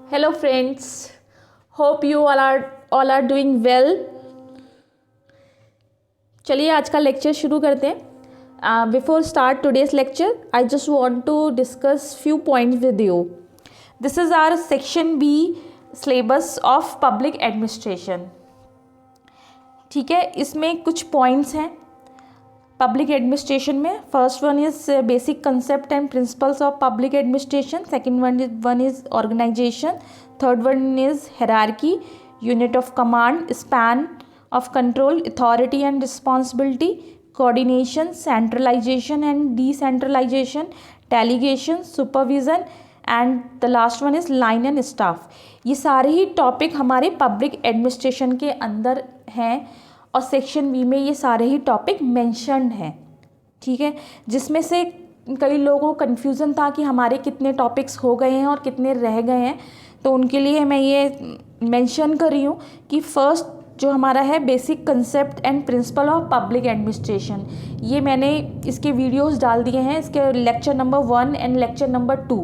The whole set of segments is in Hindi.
Hello friends, hope you all are doing well. चलिए आज का लेक्चर शुरू करते हैं. Before start today's lecture, I just want to discuss few points with you. This is our section B syllabus of public administration. ठीक है, इसमें कुछ पॉइंट्स हैं पब्लिक एडमिनिस्ट्रेशन में. First one is basic concept and principles of public administration. Second one is organisation. Third one is hierarchy, unit of command, span of control, authority and responsibility, coordination, centralisation and decentralisation, delegation, supervision and the last one is line and staff. ये सारे ही टॉपिक हमारे पब्लिक एडमिनिस्ट्रेशन के अंदर हैं और सेक्शन बी में ये सारे ही टॉपिक मेंशन्ड हैं. ठीक है, जिसमें से कई लोगों को कन्फ्यूज़न था कि हमारे कितने टॉपिक्स हो गए हैं और कितने रह गए हैं. तो उनके लिए मैं ये मेंशन कर रही हूँ कि फर्स्ट जो हमारा है basic concept and principle of public administration, ये मैंने इसके वीडियोस डाल दिए हैं. इसके lecture number 1 and lecture number 2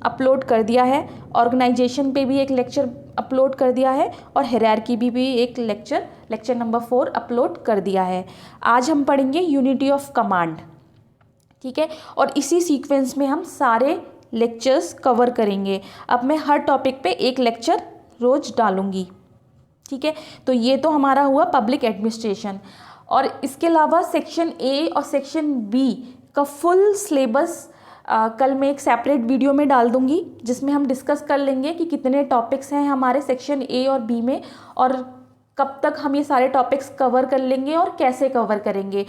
upload कर दिया है. ऑर्गेनाइजेशन पे भी एक लेक्चर अपलोड कर दिया है और हायरार्की भी एक लेक्चर नंबर 4 अपलोड कर दिया है. आज हम पढ़ेंगे यूनिटी ऑफ कमांड. ठीक है, और इसी सीक्वेंस में हम सारे लेक्चर्स कवर करेंगे. अब मैं हर टॉपिक पे एक लेक्चर रोज़ डालूंगी. ठीक है, तो ये तो हमारा हुआ पब्लिक एडमिनिस्ट्रेशन. और इसके अलावा सेक्शन ए और सेक्शन बी का फुल सिलेबस कल मैं एक सेपरेट वीडियो में डाल दूंगी, जिसमें हम डिस्कस कर लेंगे कि कितने टॉपिक्स हैं हमारे सेक्शन ए और बी में और कब तक हम ये सारे टॉपिक्स कवर कर लेंगे और कैसे कवर करेंगे.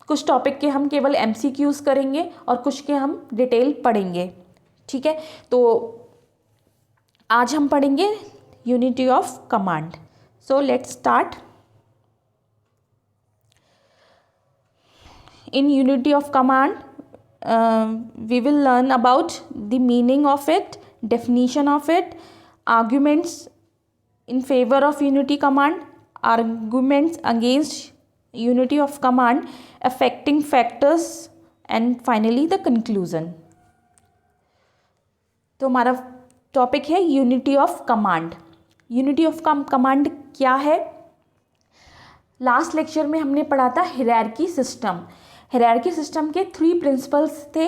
कुछ टॉपिक के हम केवल MCQs करेंगे और कुछ के हम डिटेल पढ़ेंगे. ठीक है, तो आज हम पढ़ेंगे unity of command. So let's start. In unity of command we will learn about the meaning of it, definition of it, arguments in favor of unity command, arguments against unity of command, affecting factors and finally the conclusion. तो हमारा टॉपिक है unity of command. Unity of command क्या है? लास्ट लेक्चर में हमने पढ़ा था हायरार्की सिस्टम. हायरार्की सिस्टम के 3 प्रिंसिपल्स थे.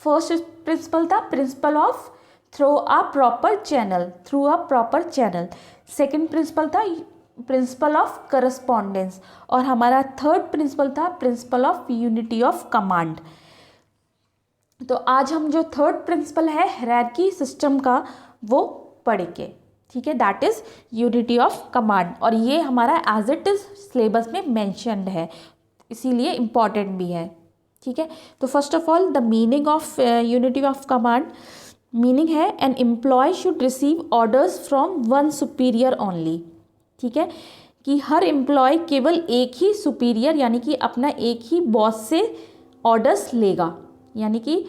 फर्स्ट प्रिंसिपल था principle of through a proper channel. Second principle था प्रिंसिपल ऑफ करस्पॉन्डेंस और हमारा थर्ड प्रिंसिपल था principle of unity of command. तो आज हम जो थर्ड प्रिंसिपल है हायरार्की सिस्टम का वो पढ़ेंगे. ठीक है, that is unity of command और ये हमारा एज इट इज़ सिलेबस में मेंशन्ड है, इसीलिए इम्पॉर्टेंट भी है. ठीक है, तो first of all the meaning of unity of command. Meaning है an employee should receive orders from one superior only. ठीक है, कि हर एम्प्लॉय केवल एक ही सुपीरियर यानी कि अपना एक ही बॉस से ऑर्डर्स लेगा, यानी कि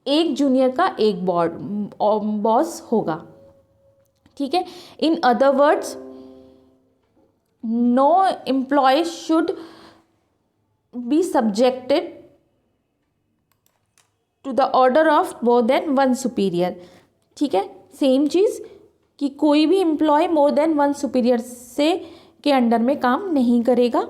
एक जूनियर का एक बॉस होगा. ठीक है, in other words no employee should be subjected to the order of more than one superior. ठीक है, सेम चीज़ कि कोई भी employee more than one superior से के अंडर में काम नहीं करेगा.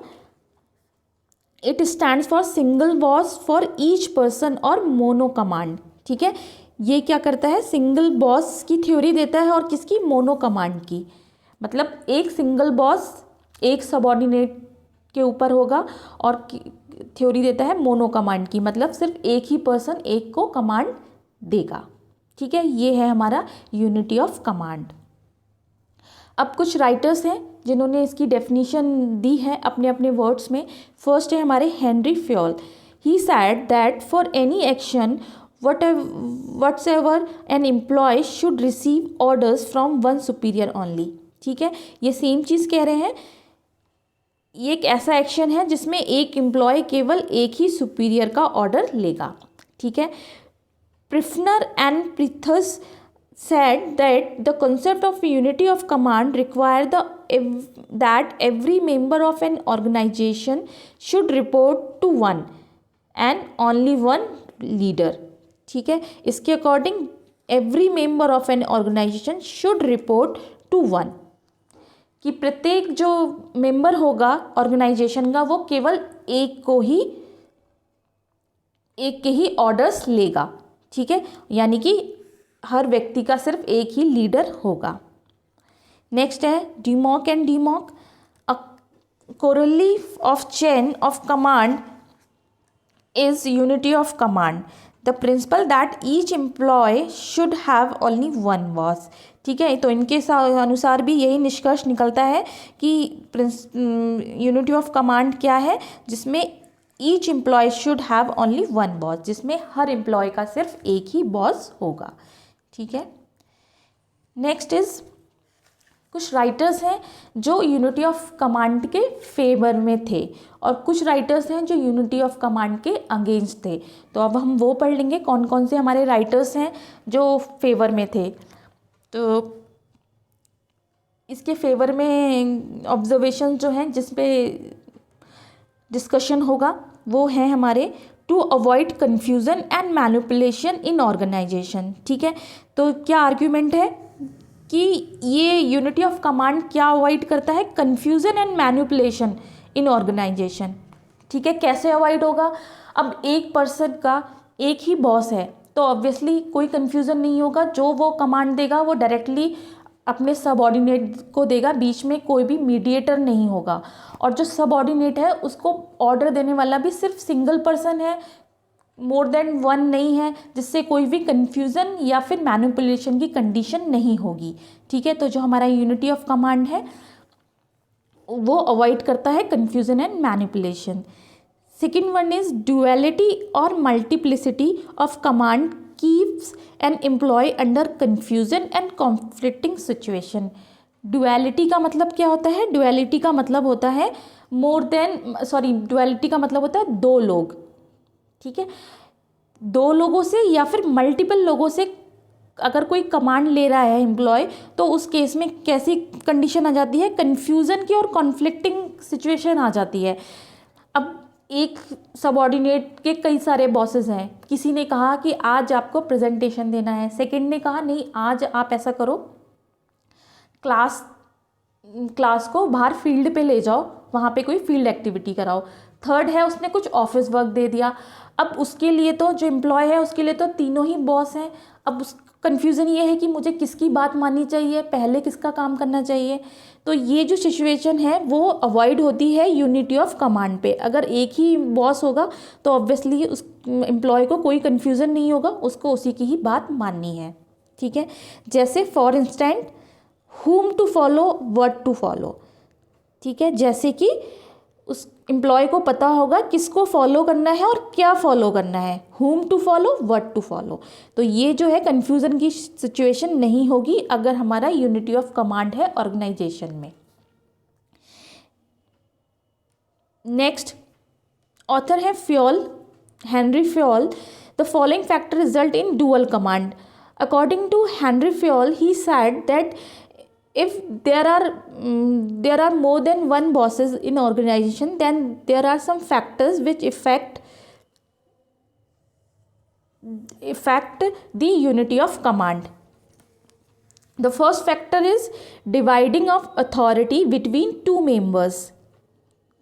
It stands for single boss for each person और मोनो कमांड. ठीक है, ये क्या करता है? सिंगल बॉस की थ्योरी देता है और किसकी? मोनो कमांड की. मतलब एक सिंगल बॉस एक सबऑर्डिनेट के ऊपर होगा और थ्योरी देता है मोनो कमांड की, मतलब सिर्फ एक ही पर्सन एक को कमांड देगा. ठीक है, ये है हमारा यूनिटी ऑफ कमांड. अब कुछ राइटर्स हैं जिन्होंने इसकी डेफिनेशन दी है अपने अपने वर्ड्स में. फर्स्ट है हमारे Henry Fayol. He said that for any action whatsoever an employee should receive orders from one superior only. ठीक है, ये सेम चीज़ कह रहे हैं. ये एक ऐसा एक्शन है जिसमें एक एम्प्लॉय केवल एक ही सुपीरियर का ऑर्डर लेगा. ठीक है, प्रिफनर and प्रीथस said that the concept of unity of command require that every member of an organization should report to one and only one leader. ठीक है, इसके according every member of an organisation should report to one, कि प्रत्येक जो मेंबर होगा ऑर्गेनाइजेशन का वो केवल एक के ही ऑर्डर्स लेगा, ठीक है, यानी कि हर व्यक्ति का सिर्फ एक ही लीडर होगा। नेक्स्ट है Dimock and Dimock, a corollary of chain of command is unity of command, the principle that each employee should have only one boss, ठीक है। तो इनके अनुसार भी यही निष्कर्ष निकलता है कि यूनिटी ऑफ कमांड क्या है, जिसमें each employee should have only one boss, जिसमें हर एम्प्लॉय का सिर्फ एक ही बॉस होगा, ठीक है। नेक्स्ट इज कुछ राइटर्स हैं जो यूनिटी ऑफ कमांड के फेवर में थे और कुछ राइटर्स हैं जो यूनिटी ऑफ कमांड के अगेंस्ट थे। तो अब हम वो पढ़ लेंगे कौन कौन से हमारे राइटर्स हैं जो फेवर में थे। तो इसके फेवर में ऑब्जर्वेशन जो हैं जिस पे डिस्कशन होगा वो है हमारे to avoid confusion and manipulation in organisation, ठीक है। तो क्या आर्ग्यूमेंट है कि ये यूनिटी ऑफ कमांड क्या अवॉइड करता है, confusion and manipulation in organisation, ठीक है। कैसे अवॉइड होगा, अब एक पर्सन का एक ही बॉस है तो ऑब्वियसली कोई कन्फ्यूज़न नहीं होगा, जो वो कमांड देगा वो डायरेक्टली अपने सबऑर्डिनेट को देगा, बीच में कोई भी मीडिएटर नहीं होगा, और जो सबऑर्डिनेट है उसको ऑर्डर देने वाला भी सिर्फ सिंगल पर्सन है, मोर देन वन नहीं है, जिससे कोई भी कन्फ्यूज़न या फिर मैनिपुलेशन की कंडीशन नहीं होगी, ठीक है। तो जो हमारा यूनिटी ऑफ कमांड है वो अवॉइड करता है confusion and manipulation. Second one is duality और multiplicity of command keeps an employee under confusion and conflicting situation. Duality का मतलब क्या होता है, डुअलिटी का मतलब होता है डुअलिटी का मतलब होता है दो लोग, ठीक है। दो लोगों से या फिर मल्टीपल लोगों से अगर कोई कमांड ले रहा है एम्प्लॉय, तो उस केस में कैसी कंडीशन आ जाती है, कन्फ्यूज़न की और कॉन्फ्लिक्टिंग सिचुएशन आ जाती है। अब एक सबऑर्डिनेट के कई सारे बॉसेस हैं, किसी ने कहा कि आज आपको प्रेजेंटेशन देना है, सेकंड ने कहा नहीं आज आप ऐसा करो क्लास को बाहर फील्ड पे ले जाओ, वहाँ पे कोई फील्ड एक्टिविटी कराओ, थर्ड है उसने कुछ ऑफिस वर्क दे दिया। अब उसके लिए तो जो एम्प्लॉय है उसके लिए तो तीनों ही बॉस हैं, अब उस कन्फ्यूज़न ये है कि मुझे किसकी बात माननी चाहिए, पहले किसका काम करना चाहिए। तो ये जो सिचुएशन है वो अवॉइड होती है यूनिटी ऑफ कमांड पे। अगर एक ही बॉस होगा तो ऑब्वियसली उस एम्प्लॉय को कोई कन्फ्यूज़न नहीं होगा, उसको उसी की ही बात माननी है, ठीक है। जैसे for instant whom to follow what to follow, ठीक है। जैसे कि उस एम्प्लॉय को पता होगा किसको फॉलो करना है और क्या फॉलो करना है, whom to follow what to follow. तो ये जो है कन्फ्यूज़न की सिचुएशन नहीं होगी अगर हमारा यूनिटी ऑफ कमांड है ऑर्गेनाइजेशन में। नेक्स्ट ऑथर है Henri Fayol. The following factor result in dual command. According to Henri Fayol, he said that if there are more than one bosses in organization, then there are some factors which affect the unity of command. The first factor is dividing of authority between two members,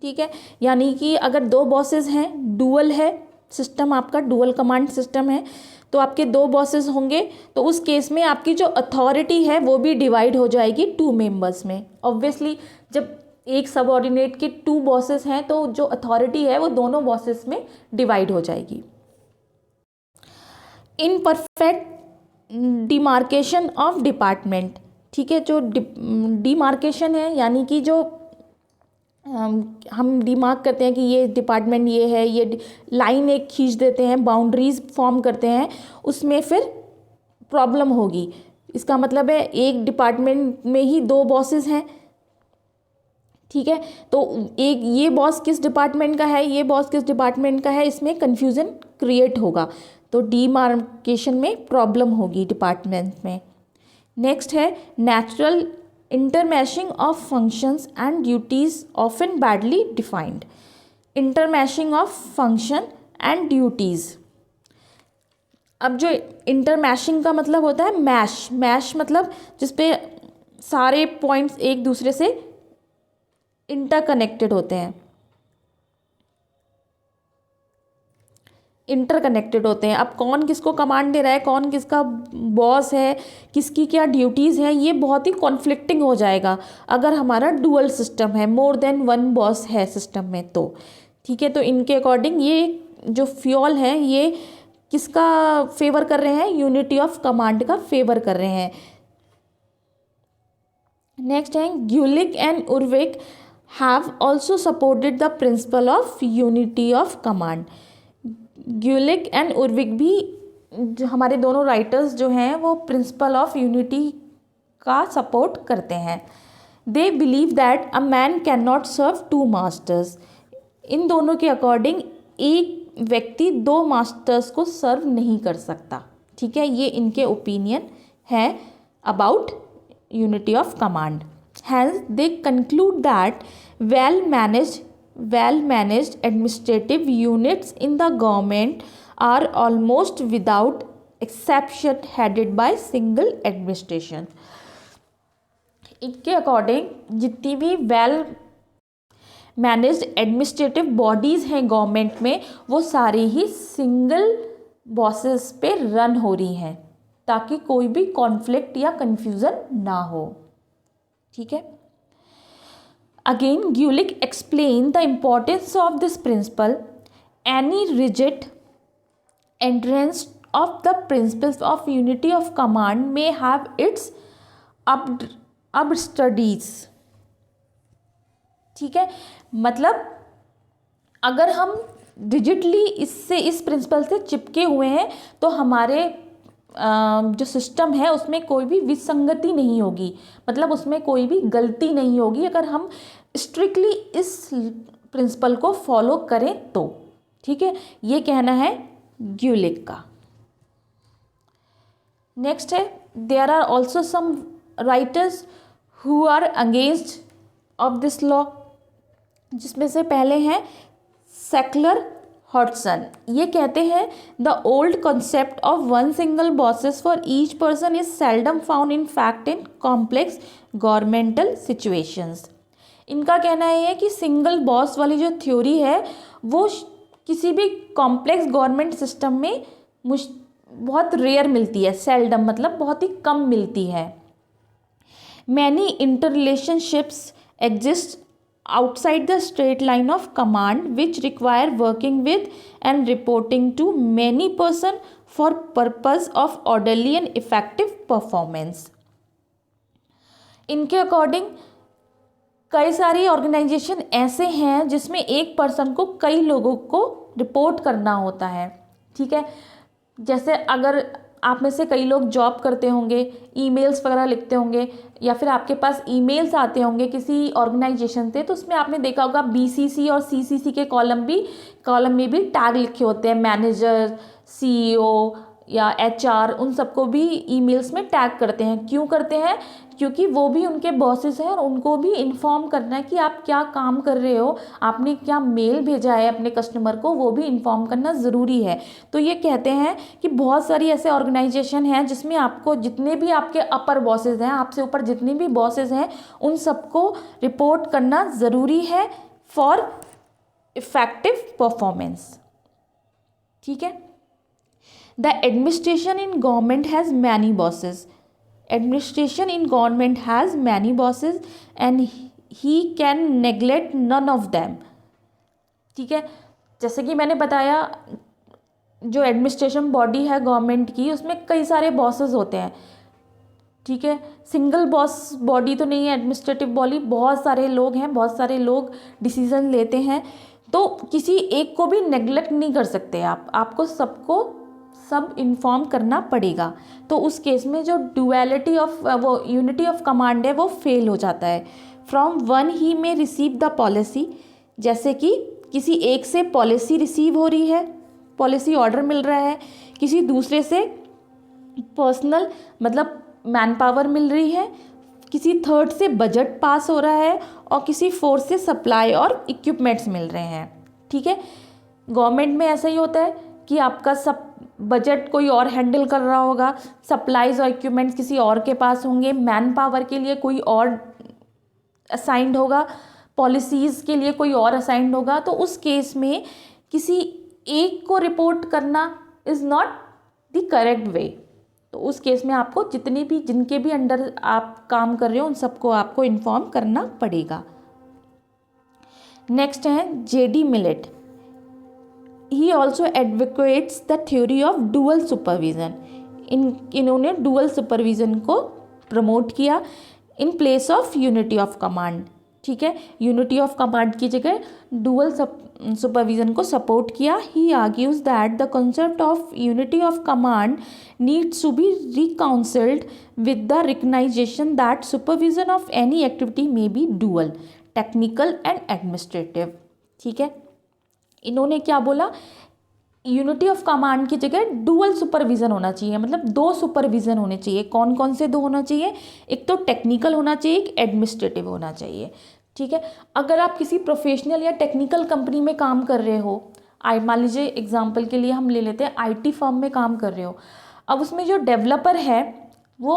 ठीक है। यानी कि अगर दो बॉसेस हैं, डुअल है सिस्टम, आपका डुअल कमांड सिस्टम है, तो आपके दो बॉसेस होंगे, तो उस केस में आपकी जो अथॉरिटी है वो भी डिवाइड हो जाएगी टू मेंबर्स में। ऑब्वियसली जब एक सबऑर्डिनेट के टू बॉसेस हैं तो जो अथॉरिटी है वो दोनों बॉसेस में डिवाइड हो जाएगी। In perfect demarcation of department, ठीक है। जो डिमार्केशन है यानी कि जो हम डिमार्क करते हैं कि ये डिपार्टमेंट ये है, ये लाइन एक खींच देते हैं, बाउंड्रीज फॉर्म करते हैं, उसमें फिर प्रॉब्लम होगी। इसका मतलब है एक डिपार्टमेंट में ही दो बॉसेस हैं, ठीक है। तो एक ये बॉस किस डिपार्टमेंट का है, ये बॉस किस डिपार्टमेंट का है, इसमें कन्फ्यूज़न क्रिएट होगा, तो डिमार्केशन में प्रॉब्लम होगी डिपार्टमेंट में। नेक्स्ट है natural intermeshing of functions and duties often badly defined. Intermeshing of function and duties, अब जो इंटरमैशिंग का मतलब होता है मैश, मैश मतलब जिसपे सारे पॉइंट्स एक दूसरे से इंटरकनेक्टेड होते हैं, इंटरकनेक्टेड होते हैं। अब कौन किसको कमांड दे रहा है, कौन किसका बॉस है, किसकी क्या ड्यूटीज़ हैं, ये बहुत ही कॉन्फ्लिक्टिंग हो जाएगा अगर हमारा डुअल सिस्टम है, मोर देन वन बॉस है सिस्टम में तो। ठीक है, तो इनके अकॉर्डिंग ये जो फ्यूल है ये किसका फेवर कर रहे हैं, यूनिटी ऑफ कमांड का फेवर कर रहे हैं। नेक्स्ट है Gulick and Urwick have also supported the principle of unity of command. Gulick and Urwick भी जो हमारे दोनों राइटर्स जो हैं वो प्रिंसिपल ऑफ यूनिटी का सपोर्ट करते हैं। They believe that a man can not serve two masters. इन दोनों के अकॉर्डिंग एक व्यक्ति दो मास्टर्स को सर्व नहीं कर सकता। ठीक है, ये इनके ओपिनियन है about unity of command. Hence they conclude that well managed administrative units in the government are almost without exception headed by single administration। इनके अकॉर्डिंग जितनी भी वेल मैनेज्ड एडमिनिस्ट्रेटिव बॉडीज़ हैं गवर्नमेंट में वो सारी ही सिंगल बॉसेस पे रन हो रही हैं ताकि कोई भी कॉन्फ्लिक्ट या कन्फ्यूज़न ना हो। ठीक है, Again, Gulick explained the importance of this principle. Any rigid adherence of the principles of unity of command may have its absurdities। ठीक है, मतलब अगर हम रिजिडली इस प्रिंसिपल से चिपके हुए हैं तो हमारे जो सिस्टम है उसमें कोई भी विसंगति नहीं होगी, मतलब उसमें कोई भी गलती नहीं होगी अगर हम स्ट्रिक्टली इस प्रिंसिपल को फॉलो करें तो। ठीक है, ये कहना है ग्यूलिक का। नेक्स्ट है there are also some writers who are against of this law, जिसमें से पहले हैं सेक्लर हॉटसन। ये कहते हैं the old concept of one single bosses for each person is seldom found in fact in complex governmental situations. इनका कहना है कि सिंगल बॉस वाली जो थ्योरी है वो किसी भी कॉम्प्लेक्स गवर्नमेंट सिस्टम में बहुत रेयर मिलती है, सेल्डम मतलब बहुत ही कम मिलती है। Many inter relationships exist outside the straight line of command which require working with and reporting to many person for purpose of orderly and effective performance। इनके अकॉर्डिंग कई सारी ऑर्गेनाइजेशन ऐसे हैं जिसमें एक पर्सन को कई लोगों को रिपोर्ट करना होता है। ठीक है, जैसे अगर आप में से कई लोग जॉब करते होंगे, ईमेल्स वगैरह लिखते होंगे या फिर आपके पास ईमेल्स आते होंगे किसी ऑर्गेनाइजेशन से, तो उसमें आपने देखा होगा बीसीसी और सीसीसी के कॉलम में भी टैग लिखे होते हैं, मैनेजर, सीईओ या एचआर, उन सबको भी ईमेल्स में टैग करते हैं। क्यों करते हैं? क्योंकि वो भी उनके बॉसेस हैं और उनको भी इन्फॉर्म करना है कि आप क्या काम कर रहे हो, आपने क्या मेल भेजा है अपने कस्टमर को, वो भी इन्फॉर्म करना ज़रूरी है। तो ये कहते हैं कि बहुत सारी ऐसे ऑर्गेनाइजेशन हैं जिसमें आपको जितने भी आपके अपर बॉसेस हैं, आपसे ऊपर जितने भी बॉसेस हैं, उन सबको रिपोर्ट करना ज़रूरी है फॉर इफ़ेक्टिव परफॉर्मेंस। ठीक है, The administration in government has many bosses. Administration in government has many bosses and he can neglect none of them. ठीक है, जैसे कि मैंने बताया जो एडमिनिस्ट्रेशन बॉडी है गवर्नमेंट की उसमें कई सारे बॉसेस होते हैं। ठीक है, सिंगल बॉस बॉडी तो नहीं है एडमिनिस्ट्रेटिव बॉडी, बहुत सारे लोग हैं, बहुत सारे लोग डिसीजन लेते हैं, तो किसी एक को भी नेग्लेक्ट नहीं कर सकते आपको सबको सब इन्फॉर्म करना पड़ेगा। तो उस केस में जो ड्यूअलिटी ऑफ वो यूनिटी ऑफ कमांड है वो फेल हो जाता है। फ्रॉम वन ही में रिसीव द पॉलिसी, जैसे कि किसी एक से पॉलिसी रिसीव हो रही है, पॉलिसी ऑर्डर मिल रहा है, किसी दूसरे से पर्सनल मतलब मैन पावर मिल रही है, किसी थर्ड से बजट पास हो रहा है और किसी फोर्थ से सप्लाई और इक्विपमेंट्स मिल रहे हैं। ठीक है, गवर्नमेंट में ऐसा ही होता है कि आपका सब बजट कोई और हैंडल कर रहा होगा, सप्लाईज और इक्विपमेंट्स किसी और के पास होंगे, मैन पावर के लिए कोई और असाइंड होगा, पॉलिसीज़ के लिए कोई और असाइंड होगा। तो उस केस में किसी एक को रिपोर्ट करना is not the correct way. तो उस केस में आपको जिनके भी अंडर आप काम कर रहे हो उन सबको आपको इन्फॉर्म करना पड़ेगा। नेक्स्ट है JD millet. He also advocates the theory of dual supervision. इन्होंने डुअल सुपरविज़न को प्रमोट किया in place of unity of command. ठीक है, यूनिटी ऑफ कमांड की जगह डुअल सुपरविज़न को सपोर्ट किया। He argues that the concept of unity of command needs to be reconciled with the recognisation that supervision of any activity may be dual, technical and administrative. ठीक है, इन्होंने क्या बोला, यूनिटी ऑफ कमांड की जगह डुअल सुपरविज़न होना चाहिए, मतलब 2 सुपरविज़न होने चाहिए। कौन कौन से 2 होना चाहिए? एक तो टेक्निकल होना चाहिए, एक एडमिनिस्ट्रेटिव होना चाहिए। ठीक है, अगर आप किसी प्रोफेशनल या टेक्निकल कंपनी में काम कर रहे हो, मान लीजिए एग्जांपल के लिए हम ले लेते हैं आईटी फर्म में काम कर रहे हो। अब उसमें जो डेवलपर है वो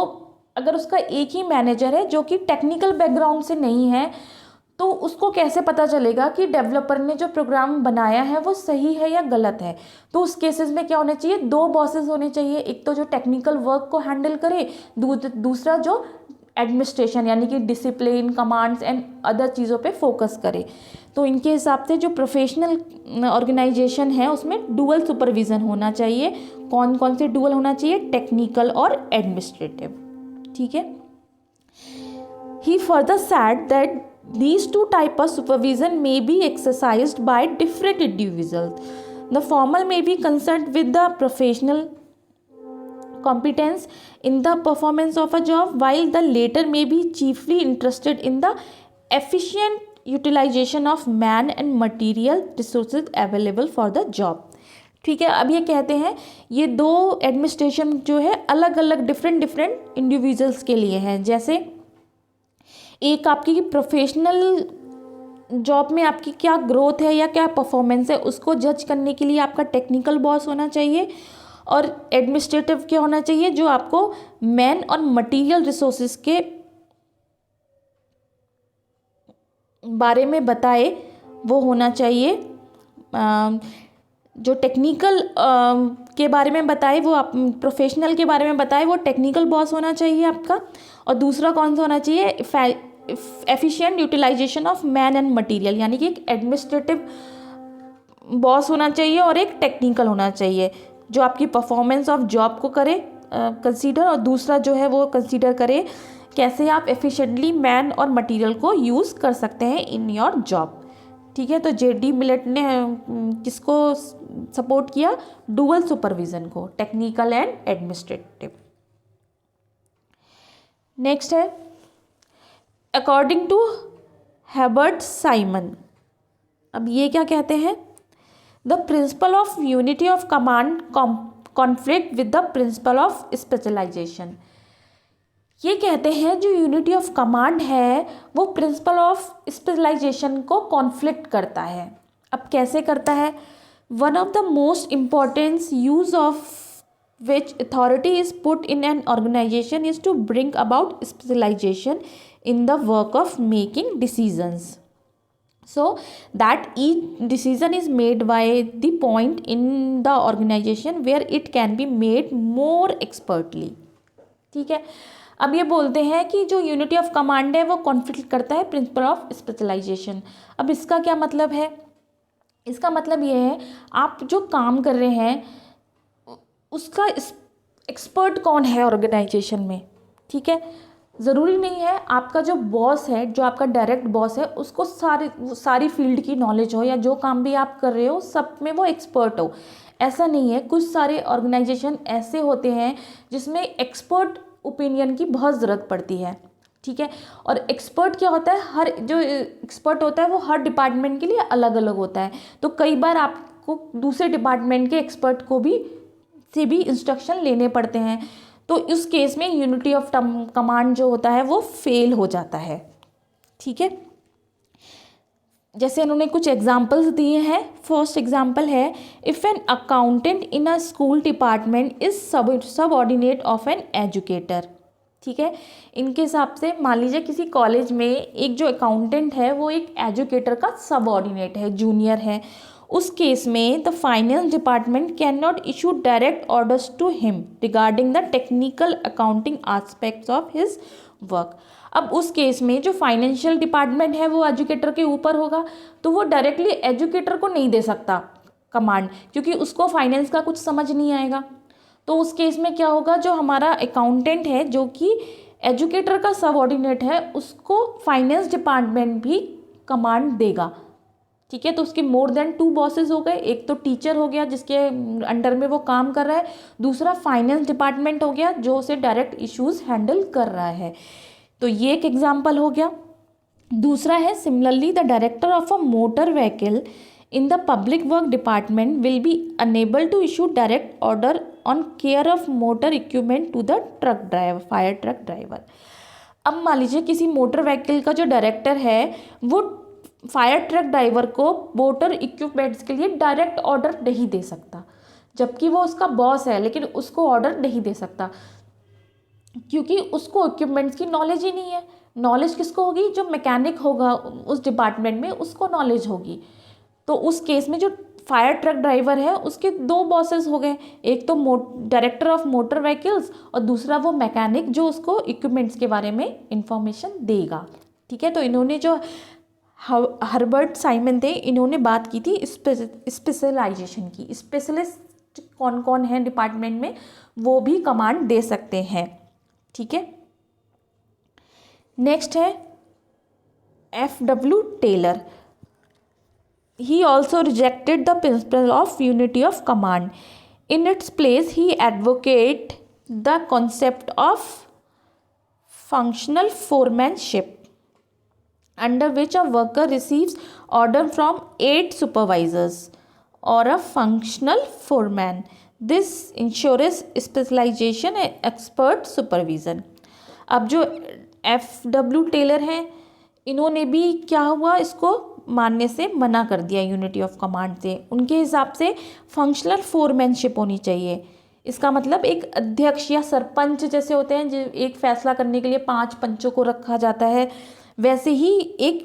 अगर उसका एक ही मैनेजर है जो कि टेक्निकल बैकग्राउंड से नहीं है, तो उसको कैसे पता चलेगा कि डेवलपर ने जो प्रोग्राम बनाया है वो सही है या गलत है? तो उस केसेस में क्या होने चाहिए? 2 बॉसेस होने चाहिए, एक तो जो टेक्निकल वर्क को हैंडल करे, दूसरा जो एडमिनिस्ट्रेशन यानी कि डिसिप्लिन, कमांड्स एंड अदर चीज़ों पे फोकस करे। तो इनके हिसाब से जो प्रोफेशनल ऑर्गेनाइजेशन है उसमें डुअल सुपरविज़न होना चाहिए। कौन कौन से डुअल होना चाहिए? टेक्निकल और एडमिनिस्ट्रेटिव। ठीक है, he further said that these 2 types of supervision may be exercised by different individuals. The former may be concerned with the professional competence in the performance of a job, while the latter may be chiefly interested in the efficient utilization of man and material resources available for the job. ठीक है, अब ये कहते हैं ये 2 एडमिनिस्ट्रेशन जो है अलग अलग डिफरेंट इंडिविजुअल्स के लिए हैं। जैसे एक आपकी प्रोफेशनल जॉब में आपकी क्या ग्रोथ है या क्या परफॉर्मेंस है उसको जज करने के लिए आपका टेक्निकल बॉस होना चाहिए, और एडमिनिस्ट्रेटिव क्या होना चाहिए? जो आपको मैन और मटेरियल रिसोर्सेज के बारे में बताए वो होना चाहिए। जो टेक्निकल के बारे में बताए वो आप प्रोफेशनल के बारे में बताए वो टेक्निकल बॉस होना चाहिए आपका। और दूसरा कौन सा होना चाहिए? Efficient utilisation of man and material, यानी कि एक एडमिनिस्ट्रेटिव बॉस होना चाहिए और एक टेक्निकल होना चाहिए जो आपकी परफॉर्मेंस ऑफ जॉब को करे कंसीडर, और दूसरा जो है वो कंसीडर करे कैसे आप एफिशिएंटली मैन और मटेरियल को यूज़ कर सकते हैं इन योर जॉब। ठीक है, तो जेडी मिलेट ने किसको सपोर्ट किया? डुअल सुपरविज़न को, टेक्निकल एंड एडमिनिस्ट्रेटिव। नेक्स्ट है अकॉर्डिंग टू हेबर्ट साइमन। अब ये क्या कहते हैं? The principle of unity of command conflict with the principle of specialisation. ये कहते हैं जो यूनिटी ऑफ कमांड है वो प्रिंसिपल ऑफ स्पेशलाइजेशन को कॉन्फ्लिक्ट करता है। अब कैसे करता है? One of the most important use of which authority is put in an organization is to bring about specialization in the work of making decisions, so that each decision is made by the point in the organization where it can be made more expertly. ठीक है, अब ये बोलते हैं कि जो यूनिटी ऑफ कमांड है वो कॉन्फ्लिक्ट करता है प्रिंसिपल ऑफ स्पेशलाइजेशन। अब इसका क्या मतलब है? इसका मतलब ये है आप जो काम कर रहे हैं उसका एक्सपर्ट कौन है ऑर्गेनाइजेशन में। ठीक है, ज़रूरी नहीं है आपका जो बॉस है, जो आपका डायरेक्ट बॉस है, उसको सारी फील्ड की नॉलेज हो या जो काम भी आप कर रहे हो सब में वो एक्सपर्ट हो, ऐसा नहीं है। कुछ सारे ऑर्गेनाइजेशन ऐसे होते हैं जिसमें एक्सपर्ट ओपिनियन की बहुत ज़रूरत पड़ती है। ठीक है, और एक्सपर्ट क्या होता है? हर जो एक्सपर्ट होता है वो हर डिपार्टमेंट के लिए अलग अलग होता है। तो कई बार आपको दूसरे डिपार्टमेंट के एक्सपर्ट को भी इंस्ट्रक्शन लेने पड़ते हैं, तो इस केस में यूनिटी ऑफ कमांड जो होता है वो फेल हो जाता है। ठीक है, जैसे इन्होंने कुछ एग्जाम्पल्स दिए हैं। फर्स्ट एग्जाम्पल है, if an accountant in a school department is subordinate of an educator. ठीक है, इनके हिसाब से मान लीजिए किसी कॉलेज में एक जो अकाउंटेंट है वो एक एजुकेटर का सबऑर्डिनेट है, जूनियर है। उस केस में the finance department can not issue direct orders to him regarding the technical accounting aspects of his work. अब उस केस में जो फाइनेंशियल डिपार्टमेंट है वो एजुकेटर के ऊपर होगा, तो वो डायरेक्टली एजुकेटर को नहीं दे सकता कमांड, क्योंकि उसको फाइनेंस का कुछ समझ नहीं आएगा। तो उस केस में क्या होगा, जो हमारा अकाउंटेंट है जो कि एजुकेटर का सबऑर्डिनेट है, उसको फाइनेंस डिपार्टमेंट भी कमांड देगा। ठीक है, तो उसके मोर देन 2 बॉसेस हो गए, एक तो टीचर हो गया जिसके अंडर में वो काम कर रहा है, दूसरा फाइनेंस डिपार्टमेंट हो गया जो उसे डायरेक्ट इश्यूज हैंडल कर रहा है। तो ये एक एग्जाम्पल हो गया। दूसरा है, similarly the director of a motor vehicle in the public work department will be unable to issue direct order on care of motor equipment to the truck driver, fire truck driver. अब मान लीजिए किसी मोटर व्हीकल का जो डायरेक्टर है वो फायर ट्रक ड्राइवर को मोटर इक्विपमेंट्स के लिए डायरेक्ट ऑर्डर नहीं दे सकता, जबकि वो उसका बॉस है लेकिन उसको ऑर्डर नहीं दे सकता, क्योंकि उसको इक्विपमेंट्स की नॉलेज ही नहीं है। नॉलेज किसको होगी, जो मैकेनिक होगा उस डिपार्टमेंट में, उसको नॉलेज होगी। तो उस केस में जो फायर ट्रक ड्राइवर है उसके 2 बॉसेस हो गए, एक तो डायरेक्टर ऑफ मोटर व्हीकल्स और दूसरा वो मैकेनिक जो उसको इक्विपमेंट्स के बारे में इंफॉर्मेशन देगा। ठीक है, तो इन्होंने जो हर्बर्ट साइमन थे, इन्होंने बात की थी स्पेशलाइजेशन की। स्पेशलिस्ट कौन कौन है डिपार्टमेंट में, वो भी कमांड दे सकते हैं। ठीक है, नेक्स्ट है F.W. Taylor. He also rejected the principle of unity of command. In its place he advocate the concept of functional foremanship under which a worker receives order from 8 supervisors or a functional foreman. This ensures specialization and expert supervision. अब जो F.W. टेलर हैं, इन्होंने भी क्या हुआ, इसको मानने से मना कर दिया यूनिटी ऑफ कमांड से। उनके हिसाब से फंक्शनल फोरमैनशिप होनी चाहिए। इसका मतलब एक अध्यक्ष या सरपंच जैसे होते हैं, जो एक फैसला करने के लिए 5 पंचों को रखा जाता है, वैसे ही एक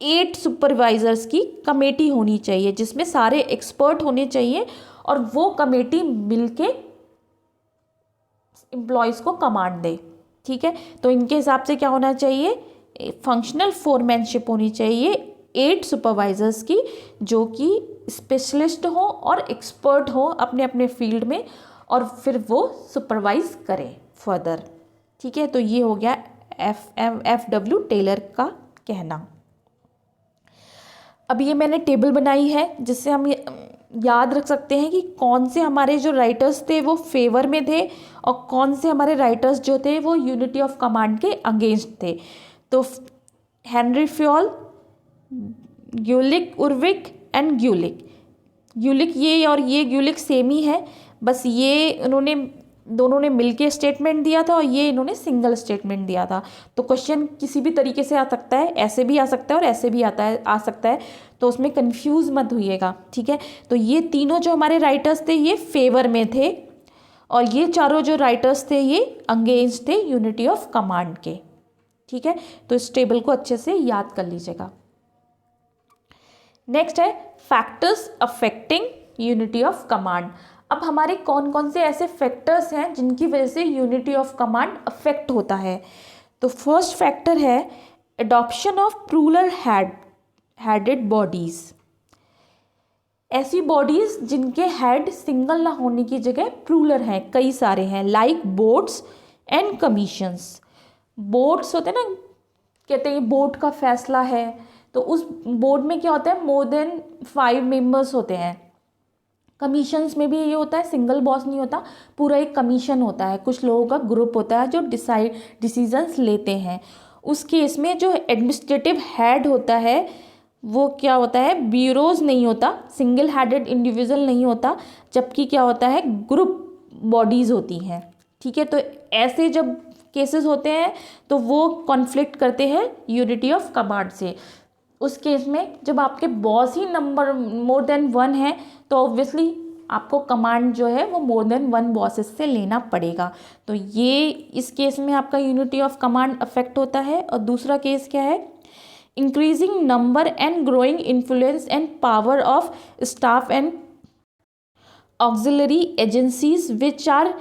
8 सुपरवाइजर्स की कमेटी होनी चाहिए जिसमें सारे एक्सपर्ट होने चाहिए और वो कमेटी मिलके एम्प्लॉयज़ को कमांड दे। ठीक है, तो इनके हिसाब से क्या होना चाहिए, फंक्शनल फोरमैनशिप होनी चाहिए 8 सुपरवाइजर्स की, जो कि स्पेशलिस्ट हो और एक्सपर्ट हो अपने अपने फील्ड में, और फिर वो सुपरवाइज करें फर्दर। ठीक है, तो ये हो गया F.W. टेलर का कहना। अब ये मैंने टेबल बनाई है जिससे हम याद रख सकते हैं कि कौन से हमारे जो राइटर्स थे वो फेवर में थे और कौन से हमारे राइटर्स जो थे वो यूनिटी ऑफ कमांड के अगेंस्ट थे। तो हेनरी फ्योल, ग्यूलिक, उर्विक एंड ग्यूलिक। ग्यूलिक ये और ये ग्यूलिक सेम ही है, बस ये उन्होंने दोनों ने मिलके स्टेटमेंट दिया था और ये इन्होंने सिंगल स्टेटमेंट दिया था। तो क्वेश्चन किसी भी तरीके से आ सकता है, ऐसे भी आ सकता है और ऐसे भी आ सकता है, तो उसमें कंफ्यूज मत होइएगा। ठीक है, तो ये तीनों जो हमारे राइटर्स थे ये फेवर में थे और ये चारों जो राइटर्स थे ये अगेंस्ट थे यूनिटी ऑफ कमांड के। ठीक है, तो इस टेबल को अच्छे से याद कर लीजिएगा। नेक्स्ट है factors affecting unity of command. अब हमारे कौन कौन से ऐसे फैक्टर्स हैं जिनकी वजह से यूनिटी ऑफ कमांड अफेक्ट होता है। तो फर्स्ट फैक्टर है adoption of plural headed bodies. ऐसी बॉडीज जिनके हेड सिंगल ना होने की जगह प्लूरल हैं, कई सारे हैं, like boards and commissions. Boards होते हैं ना, कहते हैं बोर्ड का फैसला है, तो उस बोर्ड में क्या होता है, मोर देन 5 मेंबर्स होते हैं। कमीशंस में भी ये होता है, सिंगल बॉस नहीं होता, पूरा एक कमीशन होता है, कुछ लोगों का ग्रुप होता है जो डिसीजंस लेते हैं। उस केस में जो एडमिनिस्ट्रेटिव हेड होता है वो क्या होता है, ब्यूरोज नहीं होता, सिंगल हेडेड इंडिविजुअल नहीं होता, जबकि क्या होता है, ग्रुप बॉडीज़ होती हैं। ठीक है, तो ऐसे जब केसेस होते हैं तो वो कॉन्फ्लिक्ट करते हैं यूनिटी ऑफ कमांड से। उस केस में जब आपके बॉस ही नंबर मोर देन 1 है तो ऑब्वियसली आपको कमांड जो है वो मोर देन 1 बॉसेस से लेना पड़ेगा। तो ये इस केस में आपका यूनिटी ऑफ कमांड अफेक्ट होता है। और दूसरा केस क्या है, increasing number and growing influence and power of staff and auxiliary agencies which are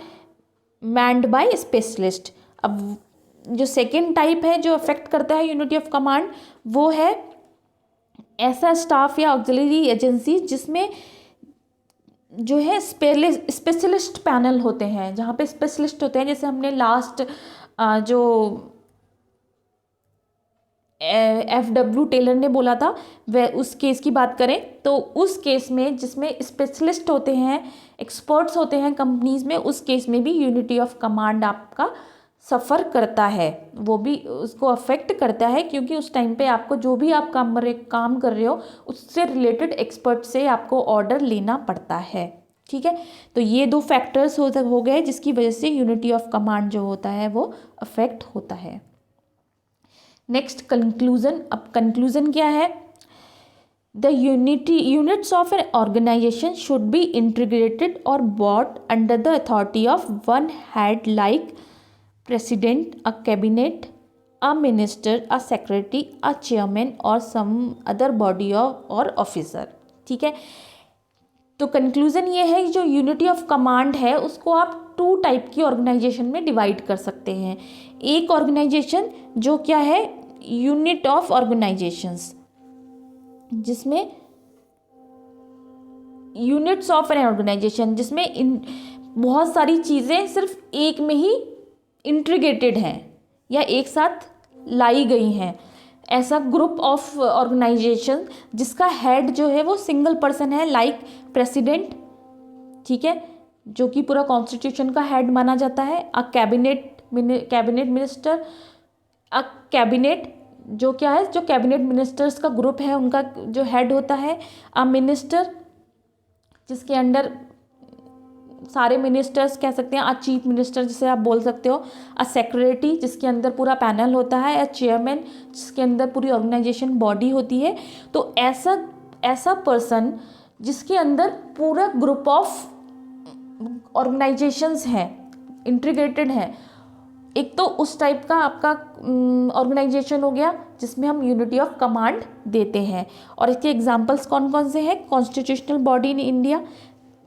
manned by specialist. अब जो सेकेंड टाइप है जो अफेक्ट करता है यूनिटी ऑफ कमांड, वो है ऐसा स्टाफ या ऑक्सिलरी एजेंसी जिसमें जो है स्पेशलिस्ट पैनल होते हैं, जहाँ पे स्पेशलिस्ट होते हैं। जैसे हमने लास्ट जो FW टेलर ने बोला था वह उस केस की बात करें तो उस केस में जिसमें स्पेशलिस्ट होते हैं, एक्सपर्ट्स होते हैं कंपनीज में, उस केस में भी यूनिटी ऑफ कमांड आपका सफ़र करता है, वो भी उसको अफेक्ट करता है, क्योंकि उस टाइम पे आपको जो भी आप काम कर रहे हो उससे रिलेटेड एक्सपर्ट से आपको ऑर्डर लेना पड़ता है। ठीक है, तो ये 2 फैक्टर्स हो गए जिसकी वजह से यूनिटी ऑफ कमांड जो होता है वो अफेक्ट होता है। Next conclusion. अब कंक्लूजन क्या है, the units of an organisation should be integrated और brought under the authority of one head like president, a cabinet, a minister, a secretary, a chairman or some other body or officer। ठीक है, तो कंक्लूजन ये है कि जो यूनिटी ऑफ कमांड है उसको आप 2 टाइप की ऑर्गेनाइजेशन में डिवाइड कर सकते हैं। एक ऑर्गेनाइजेशन जो क्या है, यूनिट ऑफ ऑर्गेनाइजेशंस, जिसमें यूनिट्स ऑफ एन ऑर्गेनाइजेशन जिसमें बहुत सारी चीज़ें सिर्फ एक में ही इंटीग्रेटेड हैं या एक साथ लाई गई हैं। ऐसा ग्रुप ऑफ ऑर्गेनाइजेशन जिसका हेड जो है वो सिंगल पर्सन है, लाइक प्रेसिडेंट, ठीक है, जो कि पूरा कॉन्स्टिट्यूशन का हेड माना जाता है। अ कैबिनेट मिनिस्टर, अ कैबिनेट जो क्या है, जो कैबिनेट मिनिस्टर्स का ग्रुप है उनका जो हेड होता है। अ मिनिस्टर जिसके अंडर सारे मिनिस्टर्स कह सकते हैं, चीफ मिनिस्टर जिसे आप बोल सकते हो। अ सेक्रेटरी जिसके अंदर पूरा पैनल होता है। अ चेयरमैन जिसके अंदर पूरी ऑर्गेनाइजेशन बॉडी होती है। तो ऐसा पर्सन जिसके अंदर पूरा ग्रुप ऑफ ऑर्गेनाइजेशंस हैं, इंटीग्रेटेड हैं, एक तो उस टाइप का आपका ऑर्गेनाइजेशन हो गया जिसमें हम यूनिटी ऑफ कमांड देते हैं। और इसके एग्जांपल्स कौन कौन से हैं, कॉन्स्टिट्यूशनल बॉडी इन इंडिया,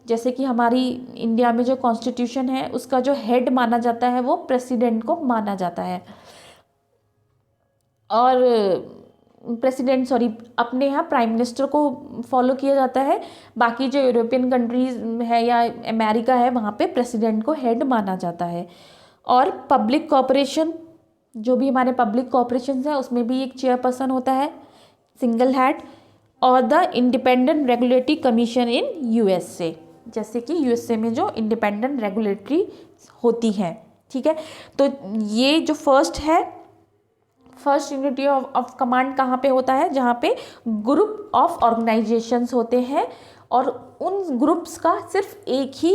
जैसे कि हमारी इंडिया में जो कॉन्स्टिट्यूशन है उसका जो हेड माना जाता है वो प्रेसिडेंट को माना जाता है। और अपने यहाँ प्राइम मिनिस्टर को फॉलो किया जाता है। बाकी जो यूरोपियन कंट्रीज है या अमेरिका है वहाँ पे प्रेसिडेंट को हेड माना जाता है। और पब्लिक कॉर्पोरेशन, जो भी हमारे पब्लिक कॉर्पोरेशन है उसमें भी एक चेयरपर्सन होता है, सिंगल हेड। और the independent regulatory commission in USA, जैसे कि USA में जो इंडिपेंडेंट रेगुलेटरी होती है। ठीक है, तो ये जो फर्स्ट यूनिटी ऑफ कमांड कहाँ पे होता है, जहाँ पे ग्रुप ऑफ ऑर्गेनाइजेशंस होते हैं और उन ग्रुप्स का सिर्फ एक ही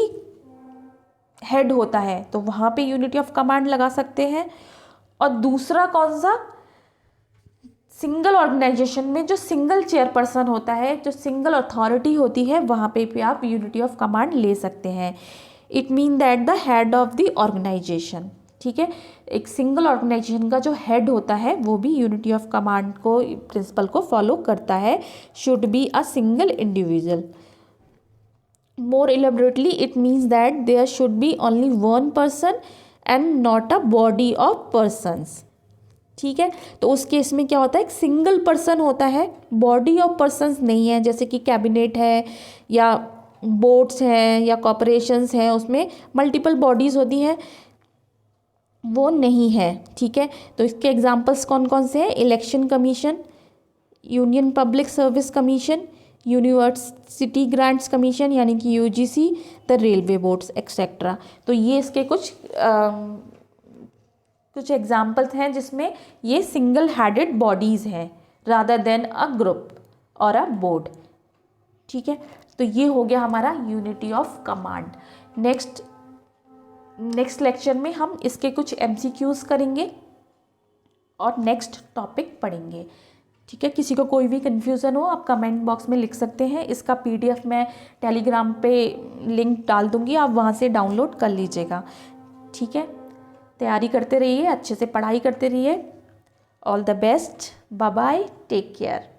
हेड होता है, तो वहाँ पे यूनिटी ऑफ कमांड लगा सकते हैं। और दूसरा कौन सा, सिंगल ऑर्गेनाइजेशन में जो सिंगल चेयरपर्सन होता है, जो सिंगल अथॉरिटी होती है, वहाँ पे भी आप यूनिटी ऑफ कमांड ले सकते हैं। It mean that the head of the organisation, ठीक है, एक सिंगल ऑर्गेनाइजेशन का जो हेड होता है वो भी यूनिटी ऑफ कमांड को प्रिंसिपल को फॉलो करता है, should be a single individual. More elaborately it means that there should be only one person and not a body of persons. ठीक है, तो उस केस में क्या होता है, एक सिंगल पर्सन होता है, बॉडी ऑफ पर्सन्स नहीं है, जैसे कि कैबिनेट है या बोर्ड्स हैं या कॉर्पोरेशंस हैं, उसमें मल्टीपल बॉडीज़ होती हैं, वो नहीं है। ठीक है, तो इसके एग्जांपल्स कौन कौन से हैं, election commission, union public service commission, university grants commission यानी कि UGC, the railway boards etcetera. तो ये इसके कुछ एग्जाम्पल्स हैं जिसमें ये सिंगल हेडेड बॉडीज़ हैं रादर देन अ ग्रुप और अ बोर्ड। ठीक है, तो ये हो गया हमारा unity of command. Next lecture में हम इसके कुछ MCQs करेंगे और नेक्स्ट टॉपिक पढ़ेंगे। ठीक है, किसी को कोई भी कन्फ्यूज़न हो आप कमेंट बॉक्स में लिख सकते हैं। इसका PDF मैं टेलीग्राम पे लिंक डाल दूँगी, आप वहाँ से डाउनलोड कर लीजिएगा। ठीक है, तैयारी करते रहिए, अच्छे से पढ़ाई करते रहिए। All the best, bye bye, take care.